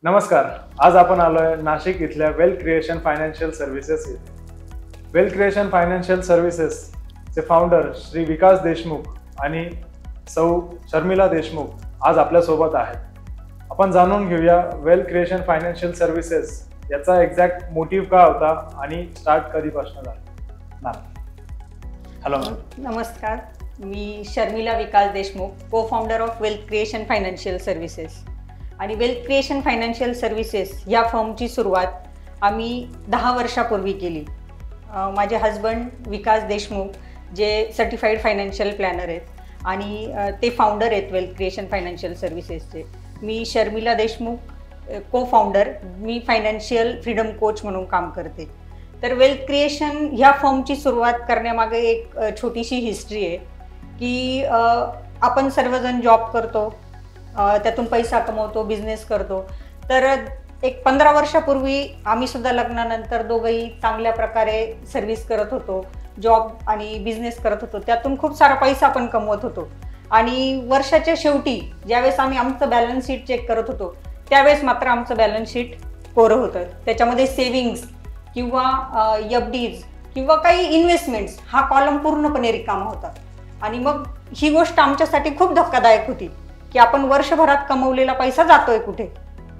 नमस्कार. आज आपण आलोय नाशिक इथल्या वेल्थ क्रिएशन फायनान्शियल सर्व्हिसेस येथे. वेल्थ क्रिएशन फायनान्शियल सर्व्हिसेस चे फाउंडर श्री विकास देशमुख आणि सौ शर्मिला देशमुख आज आपल्या सोबत आहेत. आपण जाणून घेऊया वेल्थ क्रिएशन फायनान्शियल सर्व्हिसेस याचा एक्झॅक्ट मोटिव्ह काय होता आणि स्टार्ट कधीपासून झाला. हॅलो. नमस्कार, मी शर्मिला विकास देशमुख, को founder of wealth creation financial services. आणि वेल्थ क्रिएशन फायनान्शियल सर्व्हिसेस या फर्मची सुरुवात आम्ही 10 वर्षापूर्वी केली. माझे हजबंड विकास देशमुख जे सर्टिफाईड फायनान्शियल प्लॅनर आहेत आणि ते फाउंडर आहेत वेल्थ क्रिएशन फायनान्शियल सर्व्हिसेसचे. मी शर्मिला देशमुख को फाउंडर, मी फायनान्शियल फ्रीडम कोच म्हणून काम करते. तर वेल्थ क्रिएशन ह्या फर्मची सुरुवात करण्यामागे एक छोटीशी हिस्ट्री आहे की आपण सर्वजण जॉब करतो, त्यातून पैसा कमवतो, बिझनेस करतो. तर एक 15 वर्षापूर्वी आम्ही सुद्धा लग्नानंतर दोघंही चांगल्या प्रकारे सर्व्हिस करत होतो, जॉब आणि बिझनेस करत होतो, त्यातून खूप सारा पैसा पण कमवत होतो. आणि वर्षाच्या शेवटी ज्यावेळेस आम्ही आमचं बॅलन्स शीट चेक करत होतो त्यावेळेस मात्र आमचं बॅलन्स शीट कोरं होतं. त्याच्यामध्ये सेव्हिंग्स किंवा एफडीज किंवा काही इन्व्हेस्टमेंट्स हा कॉलम पूर्णपणे रिकामा होता. आणि मग ही गोष्ट आमच्यासाठी खूप धक्कादायक होती की आपण वर्षभरात कमवलेला पैसा जातोय कुठे.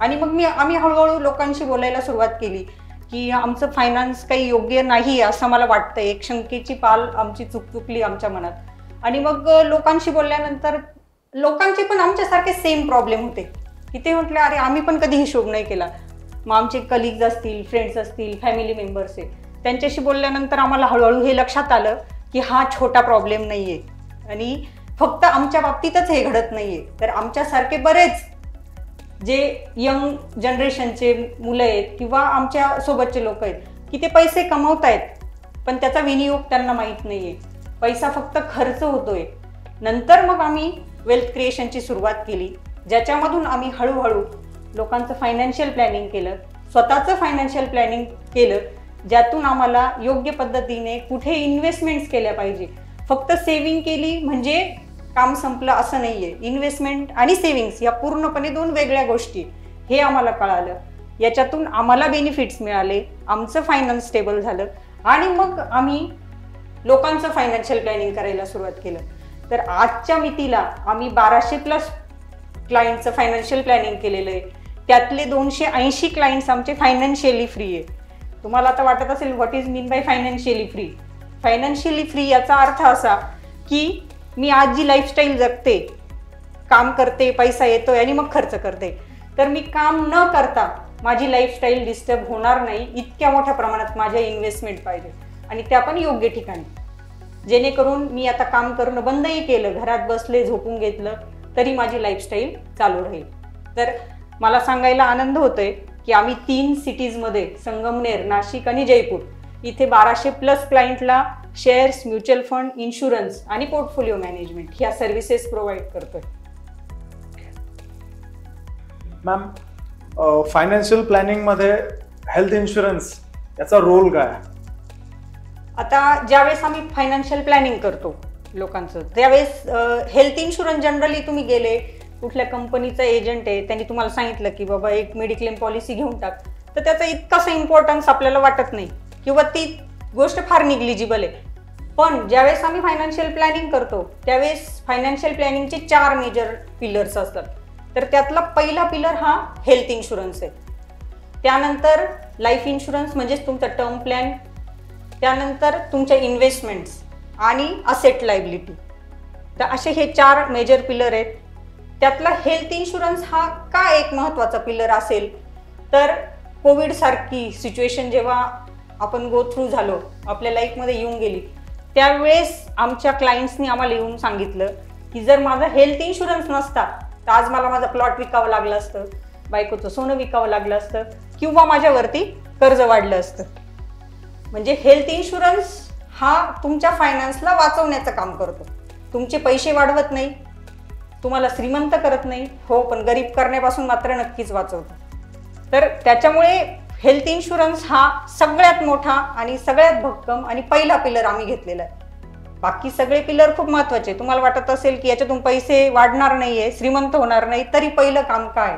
आणि मग आम्ही हळूहळू लोकांशी बोलायला सुरुवात केली की आमचं फायनान्स काही योग्य नाही असं मला वाटतं. एक शंकेची पाल आमची चुकचुकली आमच्या मनात. आणि मग लोकांशी बोलल्यानंतर लोकांचे पण आमच्यासारखे सेम प्रॉब्लेम होते की ते म्हटले अरे आम्ही पण कधी हिशोब नाही केला. मग आमचे कलिग्ज असतील, फ्रेंड्स असतील, फॅमिली मेंबर्स आहे, त्यांच्याशी बोलल्यानंतर आम्हाला हळूहळू हे लक्षात आलं की हा छोटा प्रॉब्लेम नाही आहे आणि फक्त आमच्या बाबतीतच हे घडत नाहीये, तर आमच्यासारखे बरेच जे यंग जनरेशनचे मुलं आहेत किंवा आमच्या सोबतचे लोक आहेत की ते पैसे कमवतायत पण त्याचा विनियोग त्यांना माहीत नाहीये, पैसा फक्त खर्च होतोय. नंतर मग आम्ही वेल्थ क्रिएशनची सुरुवात केली, ज्याच्यामधून आम्ही हळूहळू लोकांचं फायनान्शियल प्लॅनिंग केलं, स्वतःचं फायनान्शियल प्लॅनिंग केलं, ज्यातून आम्हाला योग्य पद्धतीने कुठे इन्व्हेस्टमेंट्स केल्या पाहिजे. फक्त सेव्हिंग केली म्हणजे काम संपलं असं नाहीये. इन्व्हेस्टमेंट आणि सेव्हिंग्स या पूर्णपणे 2 वेगळ्या गोष्टी, हे आम्हाला कळालं. याच्यातून आम्हाला बेनिफिट्स मिळाले, आमचं फायनान्स स्टेबल झालं आणि मग आम्ही लोकांचं फायनान्शियल प्लॅनिंग करायला सुरुवात केलं. तर आजच्या मितीला आम्ही 1200+ क्लायंटचं फायनान्शियल प्लॅनिंग केलेलं आहे. त्यातले 280 क्लायंट्स आमचे फायनान्शियली फ्री आहे. तुम्हाला आता वाटत असेल what is mean by financially free. Financially free याचा अर्थ असा की मी आज जी लाईफस्टाईल जगते, काम करते, पैसा येतोय आणि मग खर्च करते, तर मी काम न करता माझी लाईफस्टाईल डिस्टर्ब होणार नाही इतक्या मोठ्या प्रमाणात माझ्या इन्व्हेस्टमेंट पाहिजे आणि त्या पण योग्य ठिकाणी. जेणेकरून मी आता काम करणं बंदही केलं, घरात बसले, झोपून घेतलं तरी माझी लाईफस्टाईल चालू राहील. तर मला सांगायला आनंद होतोय की आम्ही 3 सिटीजमध्ये संगमनेर, नाशिक आणि जयपूर इथे 1200+ क्लायंटला शेअर्स, म्युच्युअल फंड, इन्शुरन्स आणि पोर्टफोलिओ मॅनेजमेंट ह्या सर्व्हिसेस प्रोव्हाइड करतोय. मॅम, फायनान्शियल प्लॅनिंग मध्ये हेल्थ इन्शुरन्स याचा रोल काय? आता ज्यावेळेस आम्ही फायनान्शियल प्लॅनिंग करतो लोकांचं, त्यावेळेस हेल्थ इन्शुरन्स जनरली तुम्ही गेले, कुठल्या कंपनीचा एजंट आहे, त्यांनी तुम्हाला सांगितलं की बाबा एक मेडिक्लेम पॉलिसी घेऊन टाक, तर त्याचा इतकासा इम्पॉर्टन्स आपल्याला वाटत नाही किंवा ती गोष्ट फार निग्लिजिबल आहे. पण ज्यावेळेस आम्ही फायनान्शियल प्लॅनिंग करतो त्यावेळेस फायनान्शियल प्लॅनिंगचे 4 मेजर पिलर्स असतात. तर त्यातला पहिला पिलर हा हेल्थ इन्शुरन्स आहे. त्यानंतर लाईफ इन्शुरन्स म्हणजेच तुमचा टर्म प्लॅन, त्यानंतर तुमच्या इन्व्हेस्टमेंट्स आणि असेट लायबिलिटी. तर असे हे 4 मेजर पिलर आहेत. त्यातला हेल्थ इन्शुरन्स हा का एक महत्त्वाचा पिलर असेल तर कोविड सारखी सिच्युएशन जेव्हा आपण गो थ्रू झालो, आपल्या लाईफमध्ये येऊन गेली, त्यावेळेस आमच्या क्लायंट्सनी आम्हाला येऊन सांगितलं की जर माझा हेल्थ इन्शुरन्स नसता तर आज मला माझा प्लॉट विकावं लागलं असतं, बायकोचं सोनं विकावं लागलं असतं किंवा माझ्यावरती कर्ज वाढलं असतं. म्हणजे हेल्थ इन्शुरन्स हा तुमच्या फायनान्सला वाचवण्याचं काम करतो. तुमचे पैसे वाढवत नाही, तुम्हाला श्रीमंत करत नाही, हो, पण गरीब करण्यापासून मात्र नक्कीच वाचवतो. तर त्याच्यामुळे हेल्थ इन्शुरन्स हा सगळ्यात मोठा आणि सगळ्यात भक्कम आणि पहिला पिलर आम्ही घेतलेला आहे. बाकी सगळे पिलर खूप महत्त्वाचे. तुम्हाला वाटत असेल की याच्यातून पैसे वाढणार नाहीये, श्रीमंत होणार नाही, तरी पहिलं काम काय?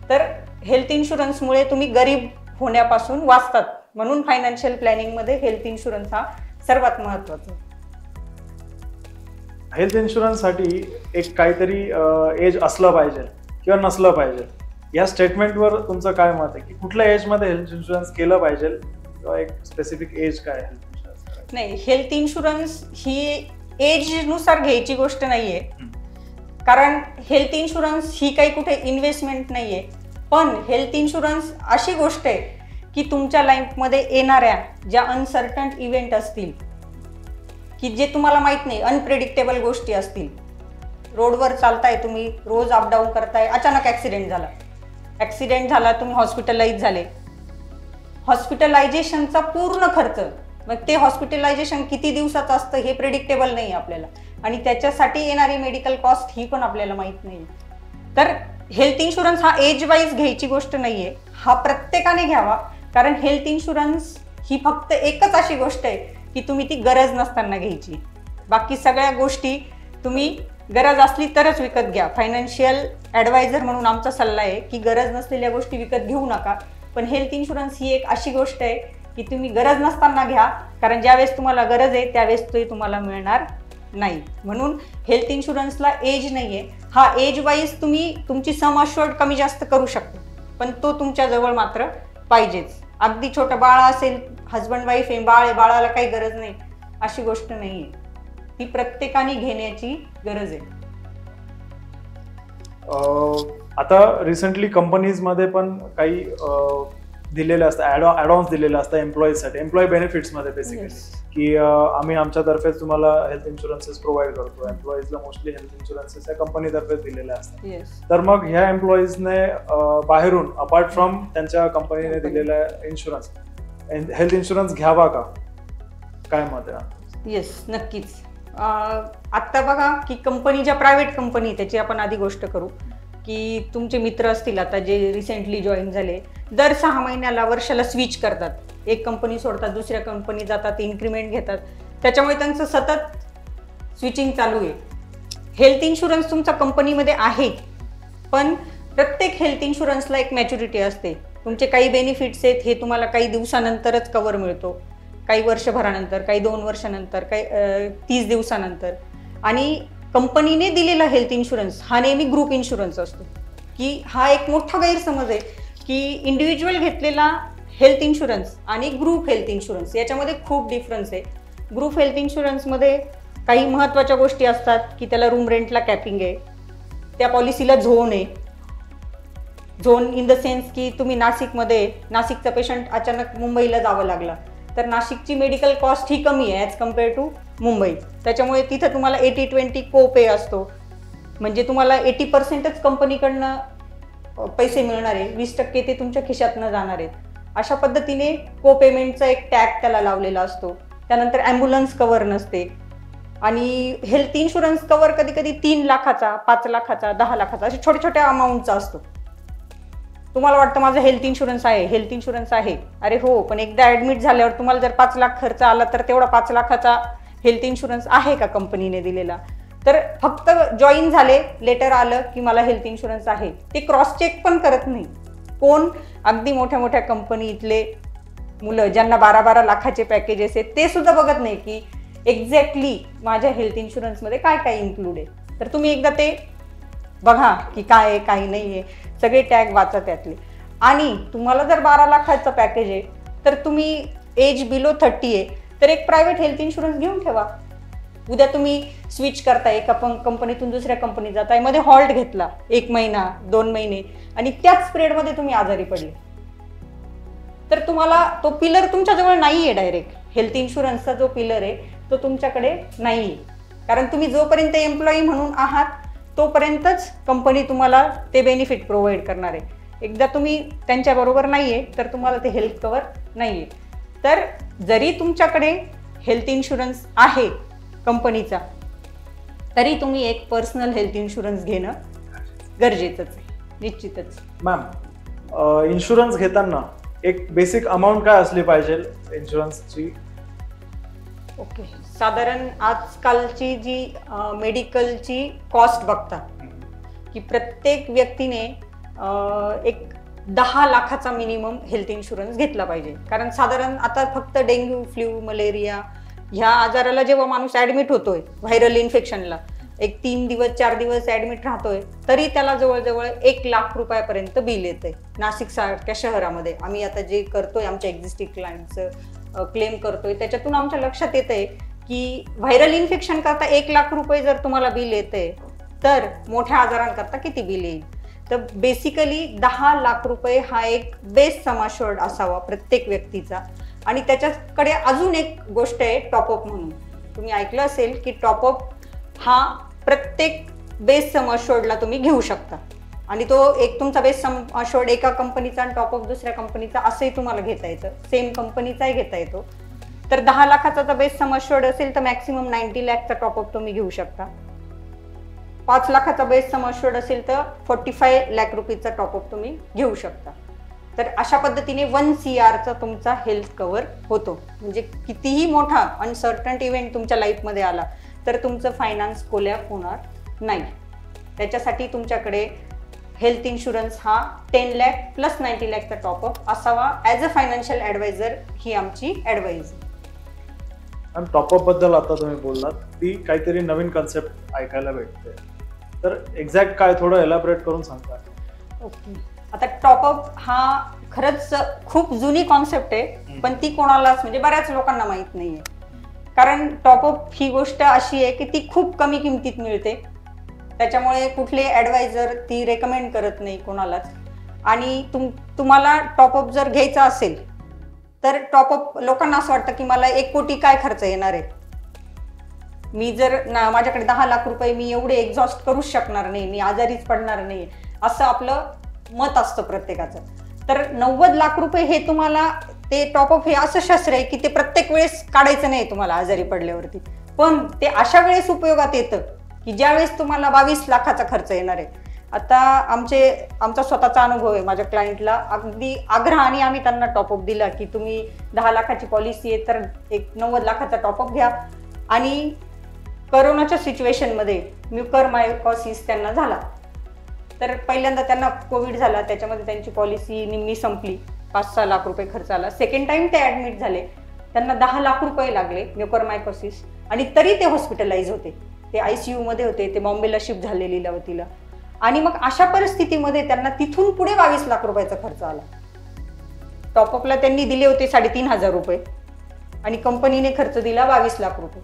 तर हेल्थ इन्शुरन्समुळे तुम्ही गरीब होण्यापासून वाचतात. म्हणून फायनान्शियल प्लॅनिंगमध्ये हेल्थ इन्शुरन्स हा सर्वात महत्त्वाचा आहे. हेल्थ इन्शुरन्ससाठी एक काहीतरी एज असलं पाहिजे किंवा नसलं पाहिजे, या स्टेटमेंटवर तुमचं काय मत आहे की कुठल्या एजमध्ये हेल्थ इन्शुरन्स केलं पाहिजे किंवा एक स्पेसिफिक एज काय हेल्थ इन्शुरन्स? नाही, हेल्थ इन्शुरन्स ही एजनुसार घ्यायची गोष्ट नाहीये. कारण हेल्थ इन्शुरन्स ही काही कुठे इन्व्हेस्टमेंट नाहीये. पण हेल्थ इन्शुरन्स अशी गोष्ट आहे की तुमच्या लाईफमध्ये येणाऱ्या ज्या अनसर्टन इव्हेंट असतील, की जे तुम्हाला माहित नाही, अनप्रेडिक्टेबल गोष्टी असतील. रोडवर चालताय तुम्ही, रोज अपडाऊन करताय, अचानक ऍक्सिडेंट झाला, तुम्ही हॉस्पिटलाइज झाले. हॉस्पिटलायझेशनचा पूर्ण खर्च, मग ते हॉस्पिटलायझेशन किती दिवसाचं असतं हे प्रेडिक्टेबल नाही आपल्याला, आणि त्याच्यासाठी येणारी मेडिकल कॉस्ट ही पण आपल्याला माहित नाही. तर हेल्थ इन्शुरन्स हा एज वाईज घ्यायची गोष्ट नाहीये, हा प्रत्येकाने घ्यावा. कारण हेल्थ इन्शुरन्स ही फक्त एकच अशी गोष्ट आहे की तुम्ही ती गरज नसताना घ्यायची. बाकी सगळ्या गोष्टी तुम्ही गरज असली तरच विकत घ्या. फायनान्शियल ॲडवायझर म्हणून आमचा सल्ला आहे की गरज नसलेल्या गोष्टी विकत घेऊ नका. पण हेल्थ इन्शुरन्स ही एक अशी गोष्ट आहे की तुम्ही गरज नसताना घ्या, कारण ज्यावेळेस तुम्हाला गरज आहे त्यावेळेस ते तुम्हाला मिळणार नाही. म्हणून हेल्थ इन्शुरन्सला एज नाही आहे. हा एज वाईज तुम्ही तुमची सम अश्युअर्ड कमी जास्त करू शकता, पण तो तुमच्या जवळ मात्र पाहिजेच. अगदी छोटं बाळ असेल, हजबंड वाईफ आहे, बाळ आहे, बाळाला काही गरज नाही, अशी गोष्ट नाही आहे. ती प्रत्येकाने घेण्याची गरज आहे. आता रिसेंटली कंपनीजमध्ये पण काही दिलेले असतात, ॲडॉन्स दिलेले असतात एम्प्लॉईजसाठी, एम्प्लॉई बेनिफिट्समध्ये बेसिकली, की आम्ही आमच्यातर्फेच तुम्हाला हेल्थ इन्शुरन्सेस प्रोव्हाइड करतो. एम्प्लॉईजला मोस्टली हेल्थ इन्शुरन्सेस या कंपनीतर्फेच दिलेले असतात. तर मग ह्या एम्प्लॉईजने बाहेरून अपार्ट फ्रॉम त्यांच्या कंपनीने दिलेला इन्शुरन्स, हेल्थ इन्शुरन्स घ्यावा का? काय मत आहे? येस, नक्कीच. आत्ता बघा की कंपनी, ज्या प्रायव्हेट कंपनी, त्याची आपण आधी गोष्ट करू की तुमचे मित्र असतील आता जे रिसेंटली जॉईन झाले, दर 6 महिन्याला, वर्षाला स्विच करतात. एक कंपनी सोडतात, दुसऱ्या कंपनी जातात, इन्क्रीमेंट घेतात. त्याच्यामुळे त्यांचं सतत स्विचिंग चालू आहे. हेल्थ इन्शुरन्स तुमच्या कंपनीमध्ये आहे, पण प्रत्येक हेल्थ इन्शुरन्सला एक मॅच्युरिटी असते. तुमचे काही बेनिफिट्स आहेत हे तुम्हाला काही दिवसानंतरच कव्हर मिळतो, काही वर्षभरानंतर, काही 2 वर्षानंतर, काही 30 दिवसानंतर. आणि कंपनीने दिलेला हेल्थ इन्शुरन्स हा नेहमी ग्रुप इन्शुरन्स असतो. की हा एक मोठा गैरसमज आहे की इंडिव्हिज्युअल घेतलेला हेल्थ इन्शुरन्स आणि ग्रुप हेल्थ इन्शुरन्स याच्यामध्ये खूप डिफरन्स आहे. ग्रुप हेल्थ इन्शुरन्समध्ये काही महत्त्वाच्या गोष्टी असतात की त्याला रूम रेंटला कॅपिंग आहे, त्या पॉलिसीला झोन आहे. झोन इन द सेन्स की तुम्ही नाशिकचा पेशंट अचानक मुंबईला जावं लागला तर नाशिकची मेडिकल कॉस्ट ही कमी आहे ॲज कम्पेअर टू मुंबई. त्याच्यामुळे तिथं तुम्हाला 80-20 को पे असतो. म्हणजे तुम्हाला 80%च कंपनीकडनं पैसे मिळणार आहे, 20% ते तुमच्या खिशातनं जाणार आहेत. अशा पद्धतीने को पेमेंटचा एक टॅग त्याला लावलेला असतो. त्यानंतर ॲम्ब्युलन्स कव्हर नसते. आणि हेल्थ इन्शुरन्स कव्हर कधी कधी 3 लाखाचा, 5 लाखाचा, 10 लाखाचा असे छोट्या छोट्या अमाऊंटचा असतो. तुम्हाला वाटतं माझं हेल्थ इन्शुरन्स आहे. अरे हो, पण एकदा ॲडमिट झाल्यावर तुम्हाला जर 5 लाख खर्च आला तर तेवढा 5 लाखाचा हेल्थ इन्शुरन्स आहे का कंपनीने दिलेला? तर फक्त जॉईन झाले, लेटर आलं की मला हेल्थ इन्शुरन्स आहे, ते क्रॉस चेक पण करत नाही कोण. अगदी मोठ्या मोठ्या कंपनीतले मुलं ज्यांना 12-12 लाखाचे पॅकेजेस आहेत ते सुद्धा बघत नाही की एक्झॅक्टली माझ्या हेल्थ इन्शुरन्समध्ये काय काय इन्क्लूड आहे. तर तुम्ही एकदा ते बघा की काय आहे, काही नाही आहे, सगळे टॅग वाचा त्यातले. आणि तुम्हाला जर 12 लाखाचं पॅकेज आहे तर तुम्ही एज बिलो 30 आहे तर एक प्रायव्हेट हेल्थ इन्शुरन्स घेऊन ठेवा. उद्या तुम्ही स्विच करताय, एका कंपनीतून दुसऱ्या कंपनीत जाताय, मध्ये हॉल्ट घेतला 1 महिना 2 महिने आणि त्याच पिरियडमध्ये तुम्ही आजारी पडले तर तुम्हाला तो पिलर तुमच्याजवळ नाही आहे. डायरेक्ट हेल्थ इन्शुरन्सचा जो पिलर आहे तो तुमच्याकडे नाही आहे. कारण तुम्ही जोपर्यंत एम्प्लॉई म्हणून आहात तोपर्यंतच कंपनी तुम्हाला ते बेनिफिट प्रोव्हाइड करणार आहे. एकदा तुम्ही त्यांच्याबरोबर नाही आहे तर तुम्हाला ते हेल्थ कव्हर नाही आहे. तर जरी तुमच्याकडे हेल्थ इन्शुरन्स आहे कंपनीचा तरी तुम्ही एक पर्सनल हेल्थ इन्शुरन्स घेणं गरजेचंच आहे, निश्चितच. मॅम, इन्शुरन्स घेताना एक बेसिक अमाऊंट काय असली पाहिजे इन्शुरन्सची? ओके, साधारण आजकालची जी मेडिकलची कॉस्ट बघता की प्रत्येक व्यक्तीने एक 10 लाखाचा मिनिमम हेल्थ इन्शुरन्स घेतला पाहिजे. कारण साधारण आता फक्त डेंग्यू, फ्ल्यू, मलेरिया ह्या आजाराला जेव्हा माणूस ऍडमिट होतोय, व्हायरल इन्फेक्शनला एक 3 दिवस 4 दिवस ऍडमिट राहतोय, तरी त्याला जवळजवळ 1 लाख रुपयापर्यंत बिल येतंय. नाशिक सारख्या शहरामध्ये आम्ही आता जे करतोय, आमच्या एक्झिस्टिंग क्लायंटचं क्लेम करतोय, त्याच्यातून आमच्या लक्षात येतंय की व्हायरल इन्फेक्शन करता 1 लाख रुपये जर तुम्हाला बिल येते, तर मोठ्या आजारांकरता किती बिल येईल. तर बेसिकली 10 लाख रुपये हा एक बेस सम अश्योर्ड असावा प्रत्येक व्यक्तीचा. आणि त्याच्याकडे अजून एक गोष्ट आहे, टॉपअप म्हणून. तुम्ही ऐकलं असेल की टॉपअप हा प्रत्येक बेस सम अश्योर्डला तुम्ही घेऊ शकता. आणि तो एक तुमचा बेस सम अश्योर्ड एका कंपनीचा आणि टॉपअप दुसऱ्या कंपनीचा असंही तुम्हाला घेता येतं, सेम कंपनीचाही घेता येतो. तर 10 लाखाचा तर बेस सम अश्योर्ड असेल तर मॅक्सिमम 90 लाखचा टॉपअप तुम्ही घेऊ शकता. 5 लाखाचा बेस सम अश्योर्ड असेल तर 45 लाख रुपीजचा टॉपअप तुम्ही घेऊ शकता. तर अशा पद्धतीने 1 CRचा तुमचा हेल्थ कव्हर होतो. म्हणजे कितीही मोठा अनसर्टन इव्हेंट तुमच्या लाईफमध्ये आला तर तुमचं फायनान्स कोलॅप होणार नाही. त्याच्यासाठी तुमच्याकडे हेल्थ इन्शुरन्स हा 10 लाख प्लस 90 लाखचा टॉपअप असावा. ॲज अ फायनान्शियल ॲडवायझर ही आमची ॲडवाईज. आणि टॉपअप बद्दल आता तुम्ही बोललात, ती काहीतरी नवीन कन्सेप्ट ऐकायला भेटते, तर एक्झॅक्ट काय थोडं एलॅबरेट करून सांगता? ओके, आता टॉपअप हा खरंच खूप जुनी कॉन्सेप्ट आहे, पण ती कोणालाच म्हणजे बऱ्याच लोकांना माहीत नाहीये. कारण टॉपअप ही गोष्ट अशी आहे की ती खूप कमी किमतीत मिळते, त्याच्यामुळे कुठले ॲडवायझर ती रेकमेंड करत नाही कोणालाच. आणि तुम्हाला टॉपअप जर घ्यायचा असेल तर टॉपअप लोकांना असं वाटतं की मला 1 कोटी काय खर्च येणार आहे, मी जर माझ्याकडे 10 लाख रुपये मी एवढे एक्झॉस्ट करूच शकणार नाही, मी आजारीच पडणार नाही, असं आपलं मत असतं प्रत्येकाचं. तर 90 लाख रुपये हे तुम्हाला ते टॉपअप हे असं शस्त्र आहे की ते प्रत्येक वेळेस काढायचं नाही तुम्हाला आजारी पडल्यावरती, पण ते अशा वेळेस उपयोगात येतं की ज्या वेळेस तुम्हाला 22 लाखाचा खर्च येणार आहे. आता आमचा स्वतःचा अनुभव आहे, माझ्या क्लायंटला अगदी आग्रहाने आम्ही त्यांना टॉपअप दिला की तुम्ही 10 लाखाची पॉलिसी आहे तर एक 90 लाखाचा टॉपअप घ्या. आणि करोनाच्या सिच्युएशनमध्ये म्युकरमायकोसिस त्यांना झाला, तर पहिल्यांदा त्यांना कोविड झाला, त्याच्यामध्ये त्यांची पॉलिसी निम्मी संपली, 5-6 लाख रुपये खर्च आला. सेकंड टाइम ते ॲडमिट झाले, त्यांना 10 लाख रुपये लागले म्युकरमायकोसिस, आणि तरी ते हॉस्पिटलाइज होते. ते ICU मध्ये होते, ते बॉम्बेला शिफ्ट झाले लीलावतीला. आणि मग अशा परिस्थितीमध्ये त्यांना तिथून पुढे 22 लाख रुपयाचा खर्च आला. टॉपअपला त्यांनी दिले होते 3,500 रुपये आणि कंपनीने खर्च दिला 22 लाख रुपये.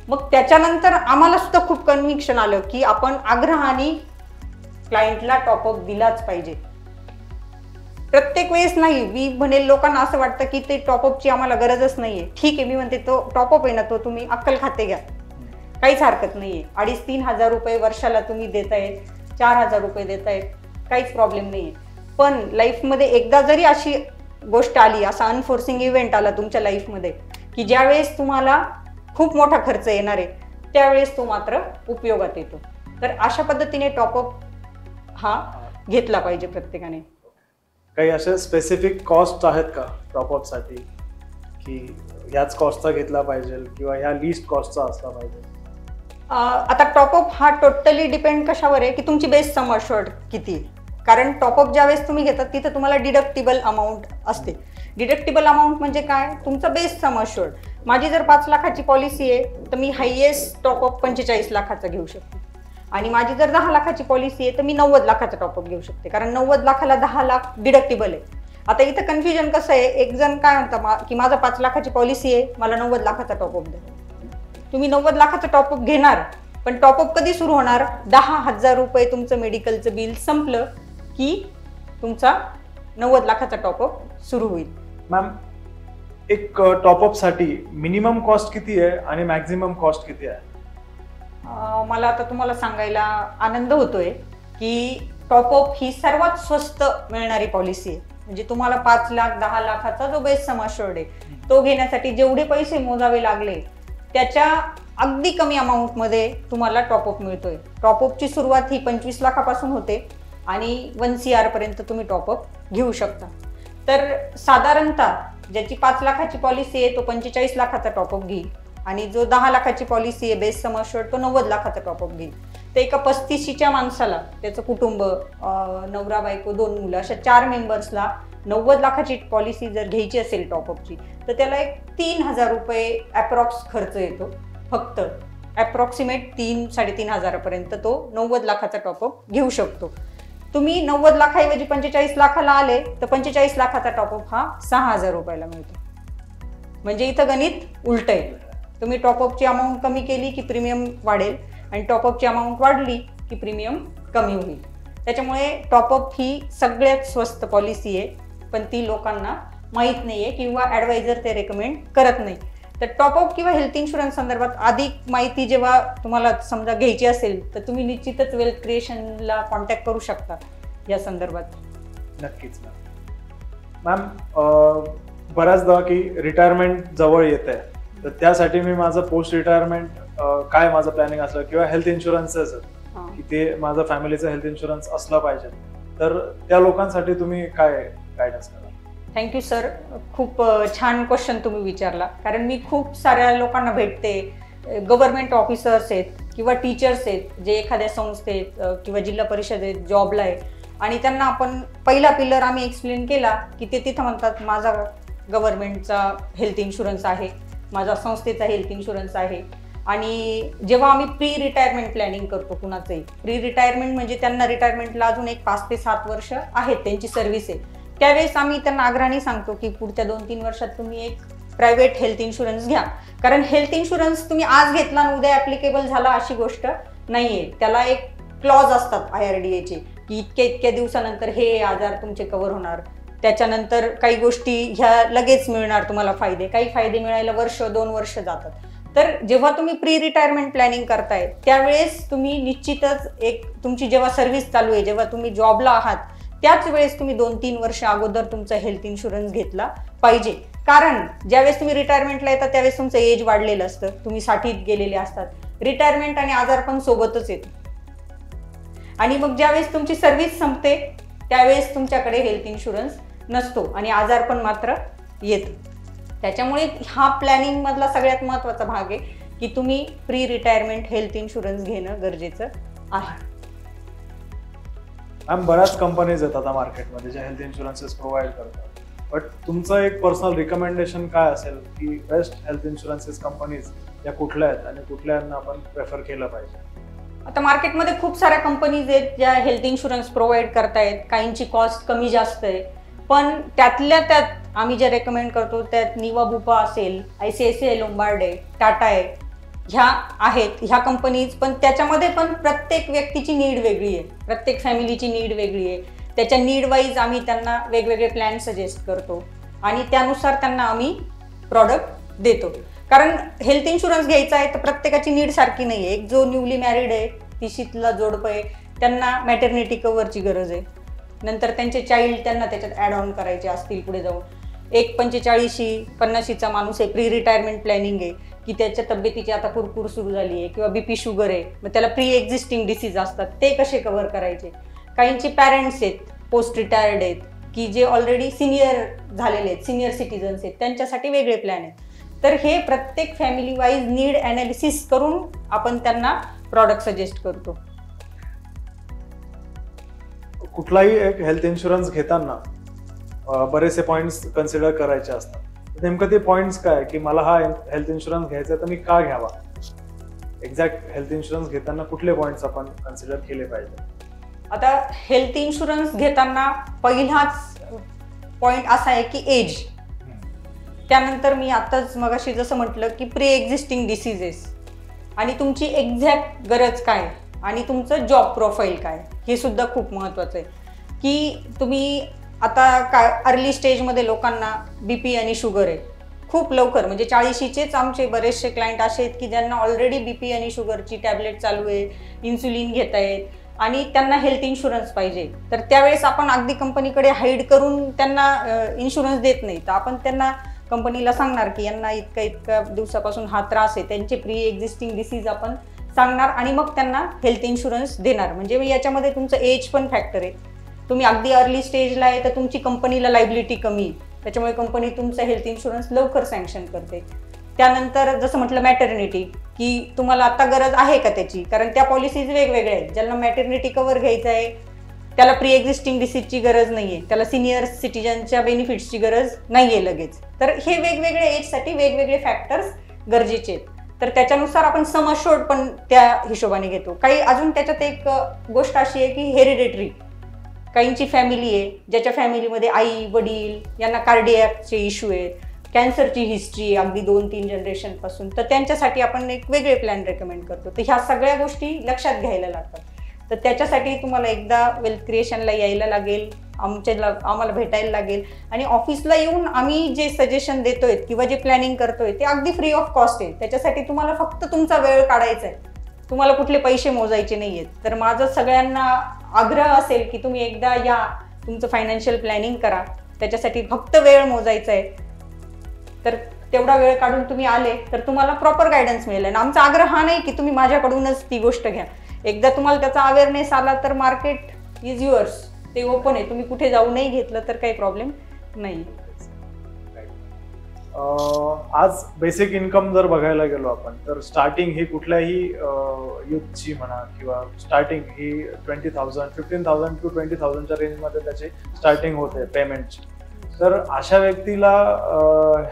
मग त्याच्यानंतर आम्हाला सुद्धा खूप कन्व्हिक्शन आलं की आपण आग्रहाने क्लायंटला टॉपअप दिलाच पाहिजे. प्रत्येक वेळेस नाही, मी म्हणेल लोकांना असं वाटतं की ते टॉपअपची आम्हाला गरजच नाहीये. ठीक आहे, मी म्हणते तो टॉपअप आहे ना, तो तुम्ही अक्कल खाते घ्या, काहीच हरकत नाहीये. 2,500-3 हजार रुपये वर्षाला तुम्ही देतायत, 4,000 रुपये देतायत, काहीच प्रॉब्लेम नाहीये. पण लाईफमध्ये एकदा जरी अशी गोष्ट आली, असा अनफोर्सिंग इव्हेंट आला तुमच्या लाईफमध्ये की ज्यावेळेस तुम्हाला खूप मोठा खर्च येणार आहे, त्यावेळेस तो मात्र उपयोगात येतो. तर अशा पद्धतीने टॉपअप हा घेतला पाहिजे प्रत्येकाने. काही असे स्पेसिफिक कॉस्ट आहेत का टॉपअपसाठी की ह्याच कॉस्टचा घेतला पाहिजे किंवा ह्या लिस्ट कॉस्टचा असला पाहिजे? आता टॉपअप हा टोटली डिपेंड कशावर आहे की तुमची बेस सम अश्योर्ड किती आहे. कारण टॉपअप ज्यावेळेस तुम्ही घेतात तिथं तुम्हाला डिडक्टिबल अमाऊंट असते. डिडक्टिबल अमाऊंट म्हणजे काय, तुमचा बेस सम अश्योर्ड. माझी जर 5 लाखाची पॉलिसी आहे तर मी हायएस्ट टॉपअप 45 लाखाचा घेऊ शकते. आणि माझी जर 10 लाखाची पॉलिसी आहे तर मी 90 लाखाचा टॉपअप घेऊ शकते, कारण 90 लाखाला 10 लाख डिडक्टिबल आहे. आता इथं कन्फ्युजन कसं आहे, एक जण काय म्हणता की माझा 5 लाखाची पॉलिसी आहे, मला 90 लाखाचा टॉपअप द्या. तुम्ही 90 लाखाचा टॉपअप घेणार, पण टॉपअप कधी सुरू होणार, 10,000 रुपये तुमचं मेडिकलचं बिल संपलं की तुमचा 90 लाखाचा टॉपअप सुरू होईल. मॅम, एक टॉपअपसाठी मिनिमम कॉस्ट किती आहे आणि मॅक्झिमम कॉस्ट किती आहे? मला आता तुम्हाला सांगायला आनंद होतोय की टॉपअप ही सर्वात स्वस्त मिळणारी पॉलिसी आहे. म्हणजे तुम्हाला 5 लाख 10 लाखाचा जो बेस सम अश्योर्ड आहे तो घेण्यासाठी जेवढे पैसे मोजावे लागले त्याच्या अगदी कमी अमाऊंटमध्ये तुम्हाला टॉपअप मिळतोय. टॉपअपची सुरुवात ही 25 लाखापासून होते आणि 1 CR पर्यंत तुम्ही टॉपअप घेऊ शकता. तर साधारणतः ज्याची 5 लाखाची पॉलिसी आहे तो 45 लाखाचा टॉपअप घेईल आणि जो 10 लाखाची पॉलिसी आहे बेस सम अश्युर्ड तो 90 लाखाचा टॉपअप घेईल. तर एका 35शीच्या माणसाला त्याचं कुटुंब, नवरा बायको 2 मुलं अशा 4 मेंबर्सला 90 लाखाची पॉलिसी जर घ्यायची असेल टॉपअपची तर त्याला एक 3,000 रुपये अप्रॉक्स खर्च येतो. फक्त अप्रॉक्सिमेट 3-3.5 हजारापर्यंत तो 90 लाखाचा टॉपअप घेऊ शकतो. तुम्ही 90 लाखाऐवजी 45 लाखाला आले तर 45 लाखाचा टॉपअप हा 6,000 रुपयाला मिळतो. म्हणजे इथं गणित उलट आहे. तुम्ही टॉपअपची अमाऊंट कमी केली की प्रीमियम वाढेल आणि टॉपअपची अमाऊंट वाढली की प्रीमियम कमी होईल. त्याच्यामुळे टॉपअप ही सगळ्यात स्वस्त पॉलिसी आहे, पण ती लोकांना माहीत नाही आहे किंवा ॲडवायझर ते रेकमेंड करत नाही. तर टॉपअप किंवा हेल्थ इन्शुरन्स संदर्भात अधिक माहिती जेव्हा तुम्हाला समजा घ्यायची असेल तर तुम्ही निश्चितच वेल्थ क्रिएशनला कॉन्टॅक्ट करू शकता या संदर्भात. नक्कीच मॅम. बऱ्याचदा की रिटायरमेंट जवळ येत आहे, तर त्यासाठी मी माझं पोस्ट रिटायरमेंट काय माझं प्लॅनिंग असलं किंवा हेल्थ इन्शुरन्सच की ते माझं फॅमिलीचं हेल्थ इन्शुरन्स असलं पाहिजे, तर त्या लोकांसाठी तुम्ही काय गायडन्स कराल? Thank you sir. खूप छान क्वेश्चन तुम्ही विचारला. कारण मी खूप साऱ्या लोकांना भेटते, गव्हर्नमेंट ऑफिसर्स आहेत किंवा टीचर्स आहेत जे एखाद्या संस्थेत किंवा जिल्हा परिषदेत जॉबला आहे आणि त्यांना आपण पहिला पिलर आम्ही एक्सप्लेन केला की ते तिथं म्हणतात माझा गव्हर्नमेंटचा हेल्थ इन्शुरन्स आहे, माझा संस्थेचा हेल्थ इन्शुरन्स आहे. आणि जेव्हा आम्ही प्री रिटायरमेंट प्लॅनिंग करतो कुणाचंही, प्री रिटायरमेंट म्हणजे त्यांना रिटायरमेंटला अजून एक 5 ते 7 वर्ष आहेत त्यांची सर्व्हिस आहे, त्यावेळेस आम्ही त्यांना आग्रहाने सांगतो की पुढच्या 2-3 वर्षात तुम्ही एक प्रायव्हेट हेल्थ इन्शुरन्स घ्या. कारण हेल्थ इन्शुरन्स तुम्ही आज घेतला आणि उद्या ॲप्लिकेबल झाला अशी गोष्ट नाहीये. त्याला एक क्लॉज असतात IRDAचे की इतक्या दिवसानंतर हे आजार तुमचे कव्हर होणार, त्याच्यानंतर काही गोष्टी ह्या लगेच मिळणार तुम्हाला फायदे, काही फायदे मिळायला 1-2 वर्ष जातात. तर जेव्हा तुम्ही प्री रिटायरमेंट प्लॅनिंग करताय त्यावेळेस तुम्ही निश्चितच एक तुमची जेव्हा सर्व्हिस चालू आहे, जेव्हा तुम्ही जॉबला आहात त्याच वेळेस तुम्ही 2-3 वर्ष अगोदर तुमचा हेल्थ इन्शुरन्स घेतला पाहिजे. कारण ज्यावेळेस तुम्ही रिटायरमेंटला येतात त्यावेळेस तुमचं एज वाढलेलं असतं, तुम्ही 60त गेलेले असतात. रिटायरमेंट आणि आजार पण सोबतच येतो आणि मग ज्यावेळेस तुमची सर्व्हिस संपते त्यावेळेस तुमच्याकडे हेल्थ इन्शुरन्स नसतो आणि आजार पण मात्र येतो. त्याच्यामुळे हा प्लॅनिंग मधला सगळ्यात महत्त्वाचा भाग आहे की तुम्ही प्री रिटायरमेंट हेल्थ इन्शुरन्स घेणं गरजेचं आहे. मॅम, बऱ्याच कंपनीज आहेत आता मार्केटमध्ये ज्या हेल्थ इन्शुरन्सेस प्रोव्हाइड करतात, बट तुमचं एक पर्सनल रिकमेंडेशन काय असेल की बेस्ट हेल्थ इन्शुरन्सेस कंपनीज या कुठल्या आहेत आणि कुठल्यांना आपण प्रेफर केलं पाहिजे? आता मार्केटमध्ये खूप साऱ्या कंपनीज आहेत ज्या हेल्थ इन्शुरन्स प्रोव्हाइड करतायत. काहींची कॉस्ट कमी जास्त आहे, पण त्यातल्या त्यात आम्ही जे रेकमेंड करतो त्यात निवा बुपा असेल, ICICI लोंबार्ड आहे, टाटा आहे, ह्या आहेत ह्या कंपनीज. पण त्याच्यामध्ये पण प्रत्येक व्यक्तीची नीड वेगळी आहे, प्रत्येक फॅमिलीची नीड वेगळी आहे. त्याच्या नीड वाईज आम्ही त्यांना वेगवेगळे प्लॅन सजेस्ट करतो आणि त्यानुसार त्यांना आम्ही प्रॉडक्ट देतो. कारण हेल्थ इन्शुरन्स घ्यायचा आहे तर प्रत्येकाची नीड सारखी नाही आहे. एक जो न्यूली मॅरिड आहे, 30शीतला जोडपं आहे, त्यांना मॅटर्निटी कव्हरची गरज आहे. नंतर त्यांचे चाइल्ड त्यांना त्याच्यात ॲड ऑन करायचे असतील पुढे जाऊन. एक 45-50चा माणूस आहे, प्री रिटायरमेंट प्लॅनिंग आहे की त्याच्या तब्येतीची आता कुरकुर सुरू झाली आहे किंवा BP शुगर आहे, मग त्याला प्री एक्झिस्टिंग डिसीज असतात, ते कसे कव्हर करायचे. काहींचे पॅरेंट्स आहेत, पोस्ट रिटायर्ड आहेत की जे ऑलरेडी सिनियर झालेले आहेत, सिनियर सिटीजन्स आहेत, त्यांच्यासाठी वेगळे प्लॅन आहेत. तर हे प्रत्येक फॅमिली वाईज नीड ॲनालिसिस करून आपण त्यांना प्रॉडक्ट सजेस्ट करतो. कुठलाही एक हेल्थ इन्शुरन्स घेताना बरेचसे पॉईंट्स कन्सिडर करायचे असतात. नेमकं ते पॉईंट्स काय की मला हा हेल्थ इन्शुरन्स घ्यायचा तर मी का घ्यावा? एक्झॅक्ट हेल्थ इन्शुरन्स घेताना कुठले पॉईंट्स आपण कन्सिडर केले पाहिजे? आता हेल्थ इन्शुरन्स घेताना पहिलाच पॉईंट असा आहे की एज. त्यानंतर मी आताच मगाशी जसं म्हटलं की प्री एक्झिस्टिंग डिसीजेस आणि तुमची एक्झॅक्ट गरज काय आणि तुमचं जॉब प्रोफाईल काय, हे सुद्धा खूप महत्त्वाचं आहे. की तुम्ही आता अर्ली स्टेजमध्ये लोकांना BP आणि शुगर आहे खूप लवकर, म्हणजे 40शीचेच आमचे बरेचसे क्लायंट असे आहेत की ज्यांना ऑलरेडी BP आणि शुगरची टॅबलेट चालू आहे, इन्सुलिन घेत आहेत आणि त्यांना हेल्थ इन्शुरन्स पाहिजे. तर त्यावेळेस आपण अगदी कंपनीकडे हाईड करून त्यांना इन्शुरन्स देत नाही. तर आपण त्यांना कंपनीला सांगणार की यांना इतका दिवसापासून हा त्रास आहे, त्यांचे प्री एक्झिस्टिंग डिसीज आपण सांगणार आणि मग त्यांना हेल्थ इन्शुरन्स देणार. म्हणजे याच्यामध्ये तुमचं एज पण फॅक्टर आहे. तुम्ही अगदी अर्ली स्टेजला आहे तर तुमची कंपनीला लायबिलिटी कमी, त्याच्यामुळे कंपनी तुमचा हेल्थ इन्शुरन्स लवकर सँक्शन करते. त्यानंतर जसं म्हटलं मॅटर्निटी, की तुम्हाला आता गरज आहे का त्याची, कारण त्या पॉलिसीज वेगवेगळ्या आहेत. ज्यांना मॅटर्निटी कव्हर घ्यायचं आहे त्याला प्री एक्झिस्टिंग डिसीजची गरज नाहीये, त्याला सिनियर सिटीजनच्या बेनिफिट्सची गरज नाहीये लगेच. तर हे वेगवेगळे एजसाठी वेगवेगळे फॅक्टर्स गरजेचे आहेत. तर त्याच्यानुसार आपण सम अश्योर्ड पण त्या हिशोबाने घेतो. काही अजून त्याच्यात एक गोष्ट अशी आहे की हेरिडेटरी, काहींची फॅमिली आहे ज्याच्या फॅमिलीमध्ये आई वडील यांना कार्डियकचे इश्यू आहेत, कॅन्सरची हिस्ट्री आहे अगदी 2-3 जनरेशन पासून, तर त्यांच्यासाठी आपण एक वेगळे प्लॅन रेकमेंड करतो. तर ह्या सगळ्या गोष्टी लक्षात घ्यायला लागतात. तर त्याच्यासाठी तुम्हाला एकदा वेल्थ क्रिएशनला यायला लागेल, आम्हाला भेटायला लागेल, आणि ऑफिसला येऊन आम्ही जे सजेशन देतोय किंवा जे प्लॅनिंग करतोय ते अगदी फ्री ऑफ कॉस्ट आहे. त्याच्यासाठी तुम्हाला फक्त तुमचा वेळ काढायचा आहे, तुम्हाला कुठले पैसे मोजायचे नाही आहेत. तर माझं सगळ्यांना आग्रह असेल की तुम्ही एकदा या, तुमचं फायनान्शियल प्लॅनिंग करा, त्याच्यासाठी फक्त वेळ मोजायचा आहे. तर तेवढा वेळ काढून तुम्ही आले तर तुम्हाला प्रॉपर गायडन्स मिळेल. आणि आमचा आग्रह हा नाही की तुम्ही माझ्याकडूनच ती गोष्ट घ्या. एकदा तुम्हाला त्याचा अवेअरनेस आला तर मार्केट इज युअर्स, ते ओपन आहे. तुम्ही कुठे जाऊ नाही घेतलं तर काही प्रॉब्लेम नाही. आज बेसिक इन्कम जर बघायला गेलो आपण तर स्टार्टिंग ही कुठल्याही युथची म्हणा किंवा स्टार्टिंग ही 20,000 15,000 to 20,000च्या रेंजमध्ये त्याची स्टार्टिंग होते पेमेंटची. तर अशा व्यक्तीला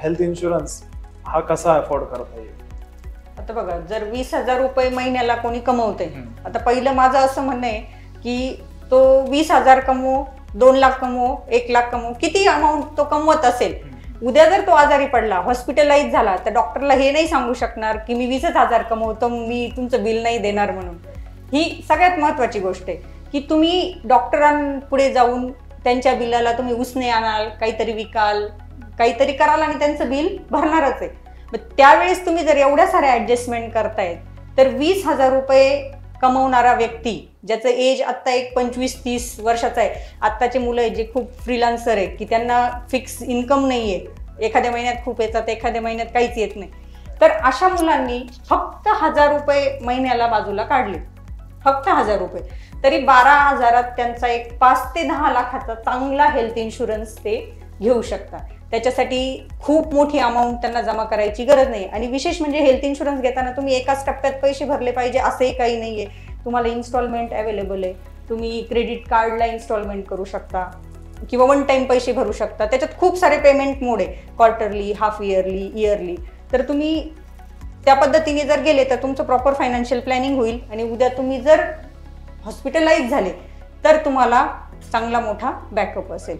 हेल्थ इन्शुरन्स हा कसा अफोर्ड करता येईल? आता बघा, जर 20,000 रुपये महिन्याला कोणी कमवते, आता पहिलं माझं असं म्हणणं आहे की तो 20,000 कमवो, 2 लाख कमवो, 1 लाख कमवो, किती अमाऊंट तो कमवत असेल, उद्या जर तो आजारी पडला, हॉस्पिटलाइज झाला, तर डॉक्टरला हे नाही सांगू शकणार की मी 20,000 कमवतो, मी तुमचं बिल नाही देणार म्हणून. ही सगळ्यात महत्वाची गोष्ट आहे की तुम्ही डॉक्टरांपुढे जाऊन त्यांच्या बिलाला तुम्ही उसने आणाल, काहीतरी विकाल, काहीतरी कराल आणि त्यांचं बिल भरणारच आहे. मग त्यावेळेस तुम्ही जर एवढ्या साऱ्या ऍडजस्टमेंट करतायत तर 20,000 रुपये कमवणारा व्यक्ती ज्याचं एज आत्ता एक 25-30 वर्षाचा आहे, आत्ताचे मुलं जे खूप फ्रीलान्सर आहे की त्यांना फिक्स इन्कम नाहीये, एखाद्या महिन्यात खूप येतात, एखाद्या महिन्यात काहीच येत नाही, तर अशा मुलांनी फक्त 1,000 रुपये महिन्याला बाजूला काढले, फक्त 1,000 रुपये, तरी 12,000 त्यांचा एक 5 ते 10 लाखाचा चांगला हेल्थ इन्शुरन्स ते घेऊ शकतात. त्याच्यासाठी खूप मोठी अमाऊंट त्यांना जमा करायची गरज नाही. आणि विशेष म्हणजे हेल्थ इन्शुरन्स घेताना तुम्ही एकाच टप्प्यात पैसे भरले पाहिजे असंही काही नाहीये. तुम्हाला इन्स्टॉलमेंट अवेलेबल आहे, तुम्ही क्रेडिट कार्डला इन्स्टॉलमेंट करू शकता किंवा वन टाइम पैसे भरू शकता. त्याच्यात खूप सारे पेमेंट मोड आहे, क्वार्टरली, हाफ इयरली, इयरली. तर तुम्ही त्या पद्धतीने जर गेले तर तुमचं प्रॉपर फायनान्शियल प्लॅनिंग होईल. आणि उद्या तुम्ही जर हॉस्पिटलाइज झाले तर तुम्हाला चांगला मोठा बॅकअप असेल.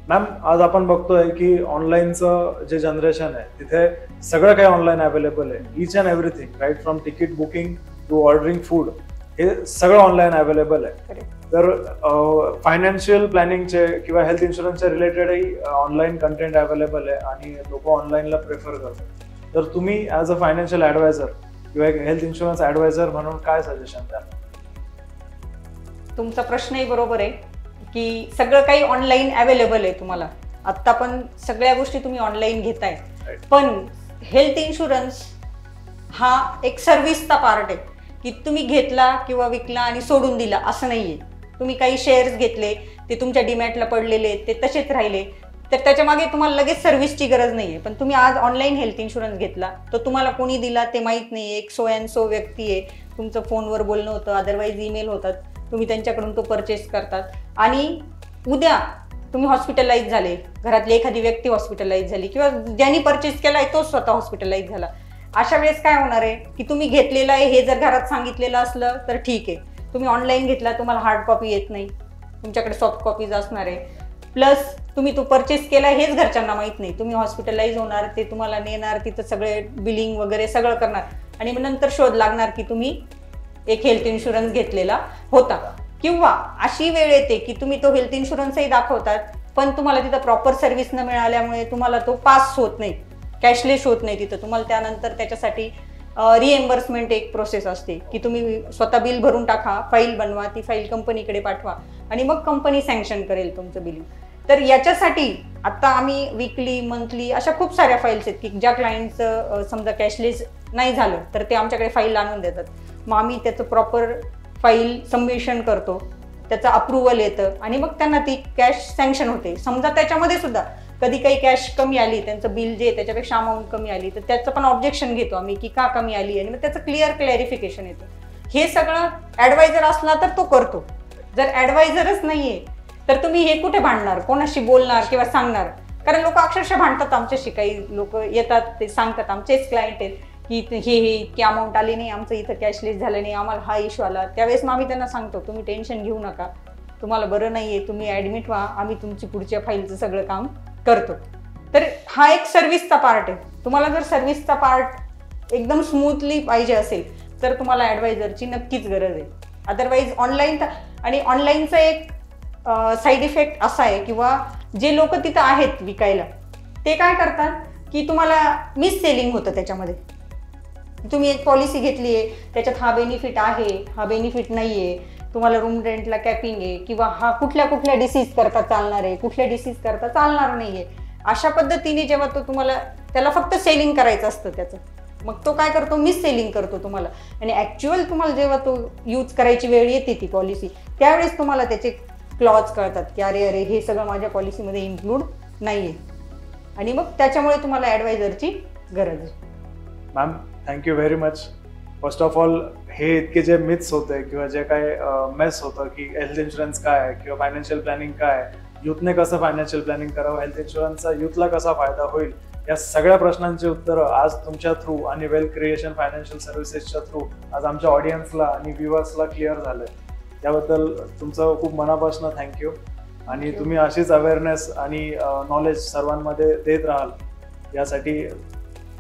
मॅम, आज आपण बघतोय की ऑनलाईनचं जे जनरेशन आहे तिथे सगळं काही ऑनलाईन अवेलेबल आहे. Each and everything, right from ticket booking to ordering food, हे सगळं ऑनलाईन अवेलेबल आहे. तर फायनान्शियल प्लॅनिंगचे किंवा हेल्थ इन्शुरन्सच्या रिलेटेडही ऑनलाईन कंटेंट अवेलेबल आहे आणि लोक ऑनलाईनला प्रेफर करतात. तर तुम्ही ॲज अ फायनान्शियल ॲडवायझर किंवा एक हेल्थ इन्शुरन्स ॲडवायझर म्हणून काय सजेशन द्याल? तुमचा प्रश्नही बरोबर आहे की सगळं काही ऑनलाईन अवेलेबल आहे तुम्हाला. आत्ता पण सगळ्या गोष्टी तुम्ही ऑनलाईन घेताय, पण हेल्थ इन्शुरन्स हा एक सर्व्हिसचा पार्ट आहे की तुम्ही घेतला किंवा विकला आणि सोडून दिला असं नाहीये. तुम्ही काही शेअर्स घेतले, ते तुमच्या डीमॅटला पडलेले, ते तसेच राहिले, तर त्याच्या मागे तुम्हाला लगेच सर्व्हिसची गरज नाहीये. पण तुम्ही आज ऑनलाईन हेल्थ इन्शुरन्स घेतला, तो तुम्हाला कोणी दिला ते माहीत नाही. एक सो अँड सो व्यक्ती आहे, तुमचं फोनवर बोलणं होतं, अदरवाईज ईमेल होतात, तुम्ही त्यांच्याकडून तो परचेस करतात. आणि उद्या तुम्ही हॉस्पिटलाइज झाले, घरातली एखादी व्यक्ती हॉस्पिटलाइज झाली किंवा ज्यांनी परचेस केलाय तो स्वतः हॉस्पिटलाइज झाला, अशा वेळेस काय होणार आहे की तुम्ही घेतलेलं आहे हे जर घरात सांगितलेलं असलं तर ठीक आहे. तुम्ही ऑनलाईन घेतला, तुम्हाला हार्ड कॉपी येत नाही, तुमच्याकडे सॉफ्ट कॉपीज असणार आहे. प्लस तुम्ही तो परचेस केला हेच घरच्यांना माहीत नाही. तुम्ही हॉस्पिटलाइज होणार, ते तुम्हाला नेणार, तिथं सगळे बिलिंग वगैरे सगळं करणार आणि मग नंतर शोध लागणार की तुम्ही एक हेल्थ इन्शुरन्स घेतलेला होता. किंवा अशी वेळ येते की तुम्ही तो हेल्थ इन्शुरन्सही दाखवतात पण तुम्हाला तिथं प्रॉपर सर्व्हिस न मिळाल्यामुळे तुम्हाला तो पास होत नाही, कॅशलेस होत नाही. तिथं तुम्हाला त्यानंतर त्याच्यासाठी रिएम्बर्समेंट एक प्रोसेस असते की तुम्ही स्वतः बिल भरून टाका, फाईल बनवा, ती फाईल कंपनीकडे पाठवा आणि मग कंपनी सँक्शन करेल तुमचं बिलिंग. तर याच्यासाठी आता आम्ही वीकली, मंथली अशा खूप साऱ्या फाईल्स आहेत की ज्या क्लायंटचं समजा कॅशलेस नाही झालं तर ते आमच्याकडे फाईल आणून देतात. मग आम्ही त्याचं प्रॉपर फाईल सबमिशन करतो, त्याचं अप्रुव्हल येतं आणि मग त्यांना ती कॅश सँक्शन होते. समजा त्याच्यामध्ये सुद्धा कधी काही कॅश कमी आली, त्यांचं बिल जे त्याच्यापेक्षा अमाऊंट कमी आली, तर त्याचं पण ऑब्जेक्शन घेतो आम्ही की का कमी आली, आणि मग त्याचं क्लिअर क्लॅरिफिकेशन येतं. हे सगळं ऍडवायझर असला तर तो करतो. जर ऍडवायझरच नाहीये तर तुम्ही हे कुठे भांडणार, कोणाशी बोलणार किंवा सांगणार? कारण लोक अक्षरशः भांडतात आमच्याशी. काही लोक येतात ते सांगतात, आमचेच क्लायंट आहेत की हे इतकी अमाऊंट आली नाही, आमचं इथं कॅशलेस झालं नाही, आम्हाला हा इश्यू आला. त्यावेळेस मग आम्ही त्यांना सांगतो तुम्ही टेन्शन घेऊ नका, तुम्हाला बरं नाहीये, तुम्ही ऍडमिट व्हा, आम्ही तुमची पुढच्या फाईलचं सगळं काम करतो. तर हा एक सर्व्हिसचा पार्ट आहे. तुम्हाला जर सर्व्हिसचा पार्ट एकदम स्मूथली पाहिजे असेल तर तुम्हाला ऍडवायझरची नक्कीच गरज आहे. अदरवाईज ऑनलाईन, आणि ऑनलाईनचा एक साईड इफेक्ट असा आहे किंवा जे लोक तिथं आहेत विकायला ते काय करतात की तुम्हाला मिस सेलिंग होतं. त्याच्यामध्ये तुम्ही एक पॉलिसी घेतली आहे, त्याच्यात हा बेनिफिट आहे, हा बेनिफिट नाही आहे, तुम्हाला रूम रेंटला कॅपिंग आहे, किंवा हा कुठल्या डिसीज करता चालणार आहे, कुठल्या डिसीज करता चालणार नाही आहे, अशा पद्धतीने जेव्हा तो तुम्हाला त्याला फक्त सेलिंग करायचं असतं त्याचं, मग तो काय करतो, मिस सेलिंग करतो तुम्हाला. आणि ॲक्च्युअल तुम्हाला जेव्हा तो यूज करायची वेळ येते ती पॉलिसी, त्यावेळेस तुम्हाला त्याचे क्लॉज कळतात की अरे हे सगळं माझ्या पॉलिसीमध्ये इन्क्लूड नाही आहे, आणि मग त्याच्यामुळे तुम्हाला ॲडवायझरची गरज आहे. Ma'am, thank you very much. First of all, हे इतके जे मिथ्स होते किंवा जे काय मेस होतं की हेल्थ इन्शुरन्स काय आहे किंवा फायनान्शियल प्लॅनिंग काय आहे, यूथने कसं फायनान्शियल प्लॅनिंग करावं, हेल्थ इन्शुरन्सचा यूथला कसा फायदा होईल, या सगळ्या प्रश्नांची उत्तरं आज तुमच्या थ्रू आणि वेल्थ क्रिएशन फायनान्शियल सर्व्हिसेसच्या थ्रू आज आमच्या ऑडियन्सला आणि व्ह्युअर्सला क्लिअर झालं. त्याबद्दल तुमचं खूप मनापासून थँक्यू. आणि तुम्ही अशीच अवेअरनेस आणि नॉलेज सर्वांमध्ये देत राहाल यासाठी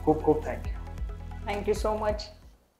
खूप खूप थँक्यू. Thank you so much.